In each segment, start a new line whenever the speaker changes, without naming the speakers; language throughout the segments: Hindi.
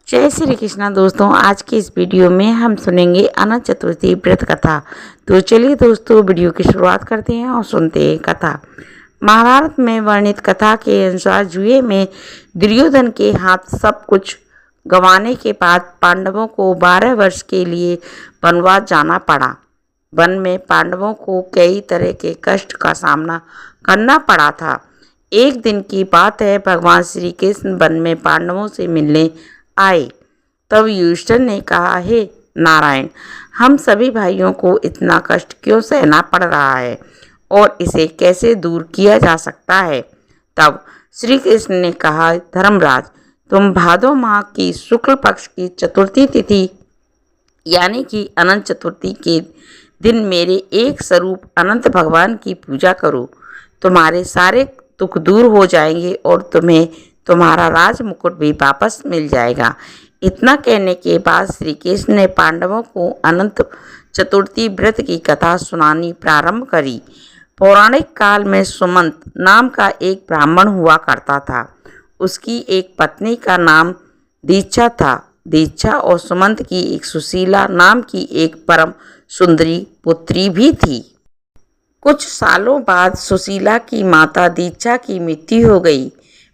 जय श्री कृष्णा दोस्तों। आज की इस वीडियो में हम सुनेंगे अनंत चतुर्थी व्रत कथा। तो चलिए दोस्तों, वीडियो की शुरुआत करते हैं और सुनते हैं कथा। महाभारत में वर्णित कथा के अनुसार जुए में दुर्योधन के हाथ सब कुछ गंवाने के बाद पांडवों को 12 वर्ष के लिए वनवास जाना पड़ा। वन में पांडवों को कई तरह के कष्ट का सामना करना पड़ा था। एक दिन की बात है, भगवान श्री कृष्ण वन में पांडवों से मिलने आए। तब युधिष्ठिर ने कहा, हे नारायण, हम सभी भाइयों को इतना कष्ट क्यों सहना पड़ रहा है और इसे कैसे दूर किया जा सकता है। तब श्री कृष्ण ने कहा, धर्मराज, तुम भादो माह की शुक्ल पक्ष की चतुर्थी तिथि यानी कि अनंत चतुर्थी के दिन मेरे एक स्वरूप अनंत भगवान की पूजा करो। तुम्हारे सारे दुख दूर हो जाएंगे और तुम्हें तुम्हारा राज मुकुट भी वापस मिल जाएगा। इतना कहने के बाद श्री कृष्ण ने पांडवों को अनंत चतुर्थी व्रत की कथा सुनानी प्रारंभ करी। पौराणिक काल में सुमंत नाम का एक ब्राह्मण हुआ करता था। उसकी एक पत्नी का नाम दीक्षा था। दीक्षा और सुमंत की एक सुशीला नाम की एक परम सुंदरी पुत्री भी थी। कुछ सालों बाद सुशीला की माता दीक्षा की मृत्यु हो गई।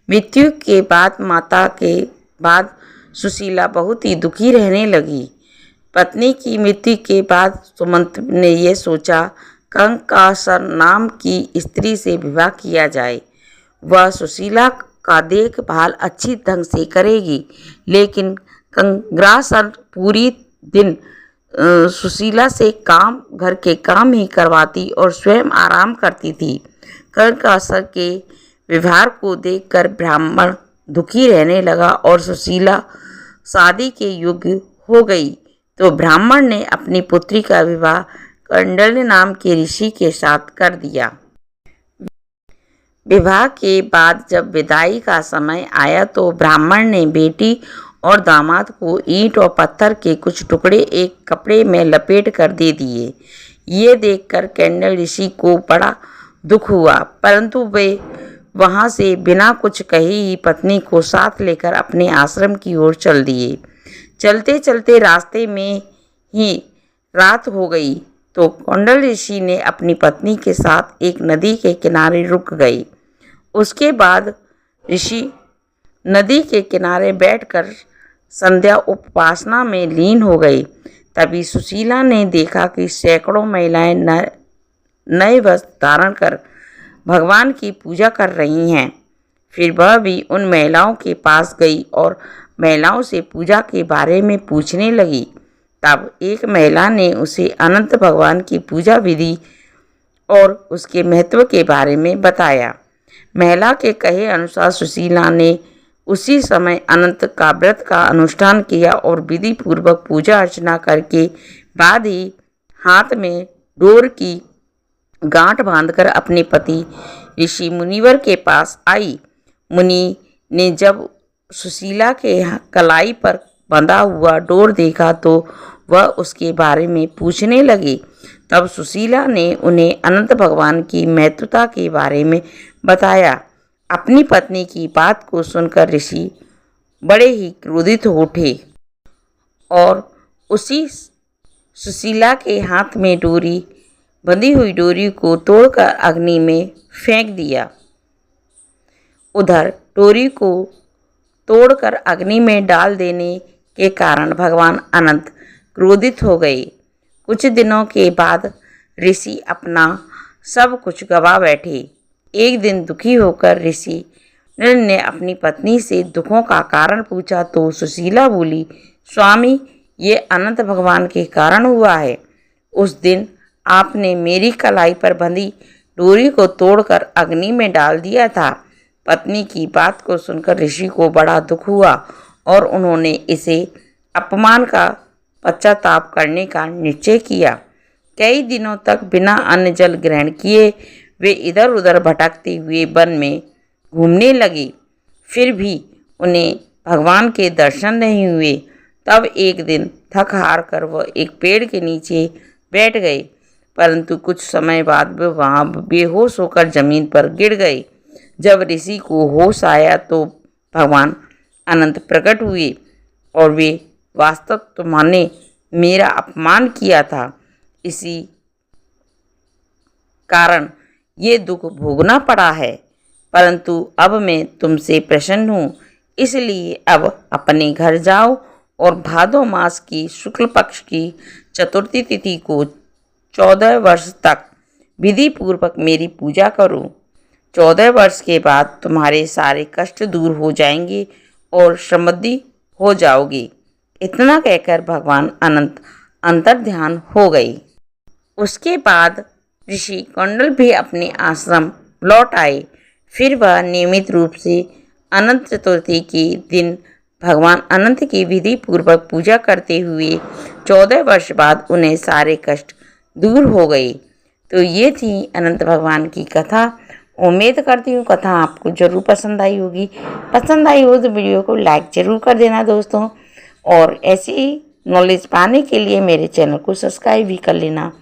मृत्यु के बाद माता के बाद सुशीला बहुत ही दुखी रहने लगी। पत्नी की मृत्यु के बाद सुमंत ने यह सोचा, कंकासर नाम की स्त्री से विवाह किया जाए। वह सुशीला का देखभाल अच्छी ढंग से करेगी, लेकिन कंग्रासर पूरी दिन सुशीला से घर के काम ही करवाती और स्वयं आराम करती थी। कंकासर के व्यवहार को देखकर ब्राह्मण दुखी रहने लगा और सुशीला शादी के योग्य हो गई। तो ब्राह्मण ने अपनी पुत्री का विवाह कंडल नाम के ऋषि के साथ कर दिया। विवाह के बाद जब विदाई का समय आया तो ब्राह्मण ने बेटी और दामाद को ईंट और पत्थर के कुछ टुकड़े एक कपड़े में लपेट कर दे दिए। ये देखकर कंडल ऋषि को बड़ा दुख हुआ, परंतु वे वहां से बिना कुछ कहे ही पत्नी को साथ लेकर अपने आश्रम की ओर चल दिए। चलते चलते रास्ते में ही रात हो गई तो कंडल ऋषि ने अपनी पत्नी के साथ एक नदी के किनारे रुक गए। उसके बाद ऋषि नदी के किनारे बैठकर संध्या उपासना में लीन हो गए। तभी सुशीला ने देखा कि सैकड़ों महिलाएं नए वस्त्र धारण कर भगवान की पूजा कर रही हैं। फिर वह भी उन महिलाओं के पास गई और महिलाओं से पूजा के बारे में पूछने लगी। तब एक महिला ने उसे अनंत भगवान की पूजा विधि और उसके महत्व के बारे में बताया। महिला के कहे अनुसार सुशीला ने उसी समय अनंत का व्रत का अनुष्ठान किया और विधि पूर्वक पूजा अर्चना करके बाद ही हाथ में डोर की गांठ बांधकर अपने पति ऋषि मुनिवर के पास आई। मुनि ने जब सुशीला के कलाई पर बंधा हुआ डोर देखा तो वह उसके बारे में पूछने लगे। तब सुशीला ने उन्हें अनंत भगवान की महत्वता के बारे में बताया। अपनी पत्नी की बात को सुनकर ऋषि बड़े ही क्रोधित हो उठे और उसी सुशीला के हाथ में बंधी हुई डोरी को तोड़कर अग्नि में फेंक दिया। उधर डोरी को तोड़कर अग्नि में डाल देने के कारण भगवान अनंत क्रोधित हो गए। कुछ दिनों के बाद ऋषि अपना सब कुछ गवा बैठे। एक दिन दुखी होकर ऋषि ने अपनी पत्नी से दुखों का कारण पूछा तो सुशीला बोली, स्वामी, ये अनंत भगवान के कारण हुआ है। उस दिन आपने मेरी कलाई पर बंधी डोरी को तोड़कर अग्नि में डाल दिया था। पत्नी की बात को सुनकर ऋषि को बड़ा दुख हुआ और उन्होंने इसे अपमान का पश्चाताप करने का निश्चय किया। कई दिनों तक बिना अन्न जल ग्रहण किए वे इधर उधर भटकते हुए वन में घूमने लगे। फिर भी उन्हें भगवान के दर्शन नहीं हुए। तब एक दिन थक हार कर वह एक पेड़ के नीचे बैठ गए, परंतु कुछ समय बाद वे वहाँ बेहोश होकर जमीन पर गिर गए। जब ऋषि को होश आया तो भगवान अनंत प्रकट हुए। और वे वास्तव तुमने मेरा अपमान किया था, इसी कारण ये दुख भोगना पड़ा है। परंतु अब मैं तुमसे प्रसन्न हूँ, इसलिए अब अपने घर जाओ और भादो मास की शुक्ल पक्ष की चतुर्थी तिथि को 14 वर्ष तक विधि पूर्वक मेरी पूजा करो। 14 वर्ष के बाद तुम्हारे सारे कष्ट दूर हो जाएंगे और समृद्धि हो जाओगे। इतना कहकर भगवान अनंत अंतर्ध्यान हो गए। उसके बाद ऋषि कौंडल भी अपने आश्रम लौट आए। फिर वह नियमित रूप से अनंत चतुर्थी के दिन भगवान अनंत की विधि पूर्वक पूजा करते हुए 14 वर्ष बाद उन्हें सारे कष्ट दूर हो गए। तो ये थी अनंत भगवान की कथा। उम्मीद करती हूँ कथा आपको ज़रूर पसंद आई होगी। पसंद आई हो तो वीडियो को लाइक ज़रूर कर देना दोस्तों, और ऐसी नॉलेज पाने के लिए मेरे चैनल को सब्सक्राइब भी कर लेना।